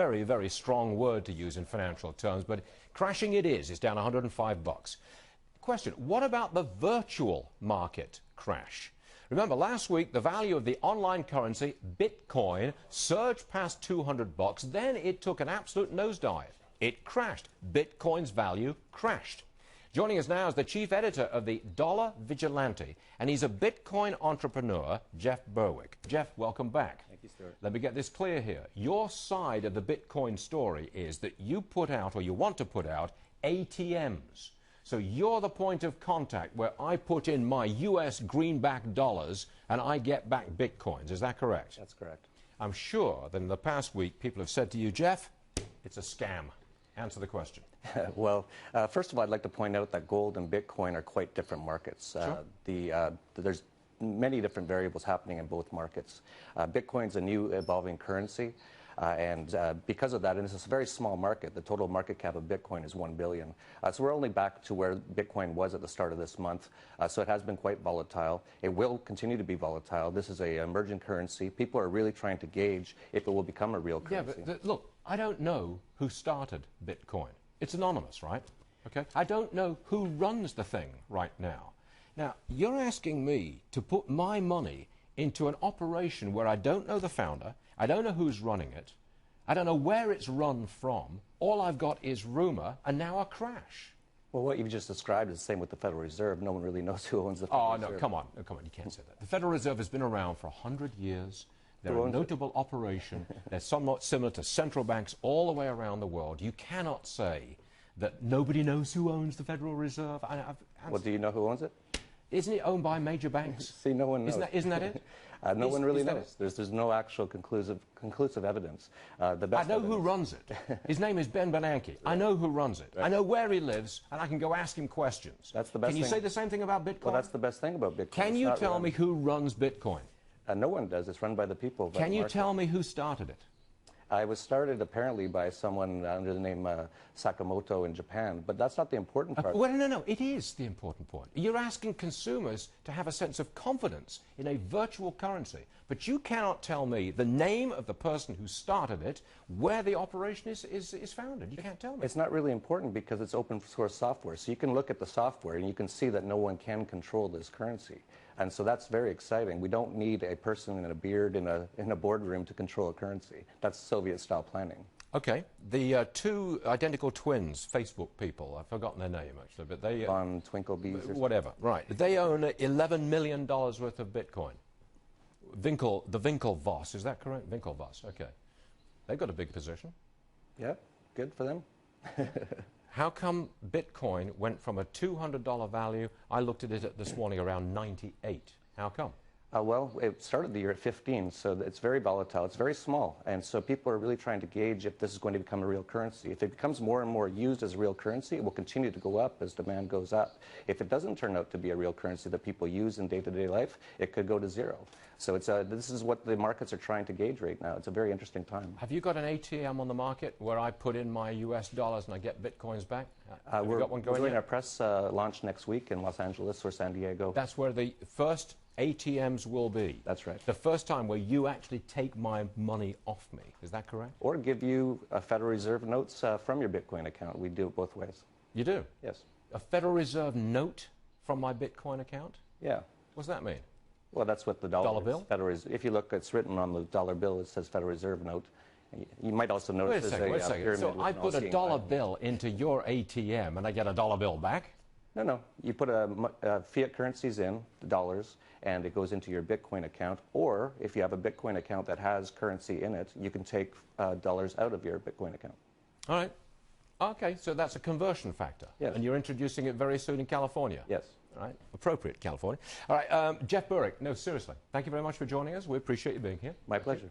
Very, very strong word to use in financial terms, but crashing it is. It's down 105 bucks. Question, what about the virtual market crash? Remember, last week, the value of the online currency, Bitcoin, surged past 200 bucks. Then it took an absolute nosedive. It crashed. Bitcoin's value crashed. Joining us now is the chief editor of the Dollar Vigilante, and he's a Bitcoin entrepreneur, Jeff Berwick. Jeff, welcome back. Thank you, Stuart. Let me get this clear here. Your side of the Bitcoin story is that you put out, or you want to put out, ATMs. So you're the point of contact where I put in my US greenback dollars and I get back Bitcoins. Is that correct? That's correct. I'm sure that in the past week people have said to you, Jeff, it's a scam. Answer the question. Well, first of all, I'd like to point out that gold and Bitcoin are quite different markets. Sure. There's many different variables happening in both markets. Bitcoin's a new evolving currency, and because of that, and it's a very small market, the total market cap of Bitcoin is 1 billion. So we're only back to where Bitcoin was at the start of this month. So it has been quite volatile. It will continue to be volatile. This is an emerging currency. People are really trying to gauge if it will become a real currency. Yeah, but look, I don't know who started Bitcoin. It's anonymous, right? Okay. I don't know who runs the thing right now. Now, you're asking me to put my money into an operation where I don't know the founder, I don't know who's running it, I don't know where it's run from, all I've got is rumor, and now a crash. Well, what you've just described is the same with the Federal Reserve. No one really knows who owns the Federal Reserve. Oh, no, come on, you can't say that. The Federal Reserve has been around for 100 years. They're a notable operation. They're somewhat similar to central banks all the way around the world. You cannot say that nobody knows who owns the Federal Reserve. Well, do you know who owns it? Isn't it owned by major banks? See, no one knows. Isn't that it? No one really knows. There's no actual conclusive evidence. I know who runs it. His name is Ben Bernanke. Right. I know who runs it. Right. I know where he lives, and I can go ask him questions. That's the best thing. Can you say the same thing about Bitcoin? Well, that's the best thing about Bitcoin. Can you tell me who runs Bitcoin? No one does. It's run by the people. Can you tell me who started it? It was started apparently by someone under the name Sakamoto in Japan, but that's not the important part. Well, no, it is the important point. You're asking consumers to have a sense of confidence in a virtual currency, but you cannot tell me the name of the person who started it, where the operation is founded. You can't tell me. It's not really important because it's open source software, so you can look at the software and you can see that no one can control this currency. And so that's very exciting. We don't need a person in a beard in a boardroom to control a currency. That's Soviet-style planning. Okay. The two identical twins, Facebook people, I've forgotten their name actually, but they... Von Twinklebees or whatever, right. They own $11 million worth of Bitcoin. The Winklevoss, is that correct? Winklevoss, okay. They've got a big position. Yeah, good for them. How come Bitcoin went from a $200 value, I looked at it this morning, around 98? How come? Well, it started the year at 15, so it's very volatile. It's very small, and so people are really trying to gauge if this is going to become a real currency. If it becomes more and more used as a real currency, it will continue to go up as demand goes up. If it doesn't turn out to be a real currency that people use in day-to-day life, it could go to zero. So this is what the markets are trying to gauge right now. It's a very interesting time. Have you got an ATM on the market where I put in my US dollars and I get Bitcoins back? We're doing our press launch next week in Los Angeles or San Diego. That's where the first ATMs will be. That's right. The first time where you actually take my money off me. Is that correct? Or give you a Federal Reserve notes from your Bitcoin account. We do it both ways. You do? Yes. A Federal Reserve note from my Bitcoin account? Yeah. What's that mean? Well, that's what the dollar bill? If you look, it's written on the dollar bill, it says Federal Reserve note. You might also notice wait a second. So I put a dollar bill into your ATM and I get a dollar bill back? No. You put fiat currencies in, the dollars, and it goes into your Bitcoin account. Or if you have a Bitcoin account that has currency in it, you can take dollars out of your Bitcoin account. All right. Okay, so that's a conversion factor. Yes. And you're introducing it very soon in California. Yes. All right. Appropriate, California. All right. Jeff Berwick, no, seriously, thank you very much for joining us. We appreciate you being here. My pleasure.